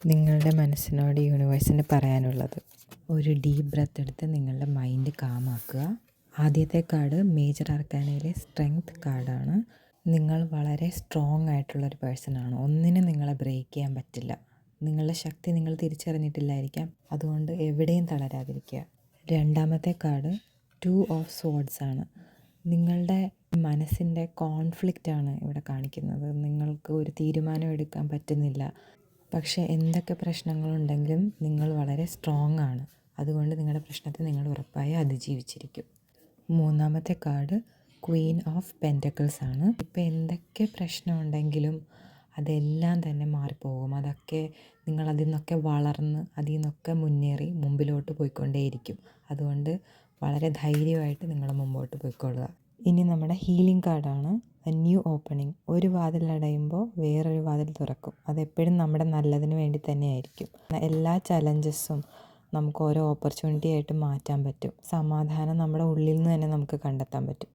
നിങ്ങളുടെ മനസ്സിനോട് യൂണിവേഴ്സിന് പറയാനുള്ളത്. ഒരു ഡീപ്പ് ബ്രെത്ത് എടുത്ത് നിങ്ങളുടെ മൈൻഡ് കാമാക്കുക. ആദ്യത്തെ കാർഡ് മേജർ അർക്കാനയിലെ സ്ട്രെങ്ത് കാർഡാണ്. നിങ്ങൾ വളരെ സ്ട്രോങ് ആയിട്ടുള്ളൊരു പേഴ്സണാണ്. ഒന്നിനും നിങ്ങളെ ബ്രേക്ക് ചെയ്യാൻ പറ്റില്ല. നിങ്ങളുടെ ശക്തി നിങ്ങൾ തിരിച്ചറിഞ്ഞിട്ടില്ലായിരിക്കാം. അതുകൊണ്ട് എവിടെയും തളരാതിരിക്കുക. രണ്ടാമത്തെ കാർഡ് 2 ഓഫ് സോർഡ്സ് ആണ്. നിങ്ങളുടെ മനസ്സിൻ്റെ കോൺഫ്ലിക്റ്റാണ് ഇവിടെ കാണിക്കുന്നത്. നിങ്ങൾക്ക് ഒരു തീരുമാനം എടുക്കാൻ പറ്റുന്നില്ല. പക്ഷേ എന്തൊക്കെ പ്രശ്നങ്ങളുണ്ടെങ്കിലും നിങ്ങൾ വളരെ സ്ട്രോങ് ആണ്. അതുകൊണ്ട് നിങ്ങളുടെ പ്രശ്നത്തെ നിങ്ങൾ ഉറപ്പായി അതിജീവിച്ചിരിക്കും. മൂന്നാമത്തെ കാർഡ് ക്വീൻ ഓഫ് പെൻറ്റക്കിൾസ് ആണ്. ഇപ്പോൾ എന്തൊക്കെ പ്രശ്നമുണ്ടെങ്കിലും അതെല്ലാം തന്നെ മാറിപ്പോകും. അതൊക്കെ നിങ്ങൾ അതിൽ നിന്നൊക്കെ വളർന്ന് അതിൽ നിന്നൊക്കെ മുന്നേറി മുമ്പിലോട്ട് പോയിക്കൊണ്ടേയിരിക്കും. അതുകൊണ്ട് വളരെ ധൈര്യമായിട്ട് നിങ്ങൾ മുമ്പോട്ട് പോയിക്കൊള്ളുക. ഇനി നമ്മുടെ ഹീലിംഗ് കാർഡാണ് എ ന്യൂ ഓപ്പണിംഗ്. ഒരു വാതിൽ അടയുമ്പോൾ വേറൊരു വാതിൽ തുറക്കും. അതെപ്പോഴും നമ്മുടെ നല്ലതിന് വേണ്ടി തന്നെയായിരിക്കും. എല്ലാ ചലഞ്ചസും നമുക്ക് ഓരോ ഓപ്പർച്യൂണിറ്റി ആയിട്ട് മാറ്റാൻ പറ്റും. സമാധാനം നമ്മുടെ ഉള്ളിൽ നിന്ന് തന്നെ നമുക്ക് കണ്ടെത്താൻ പറ്റും.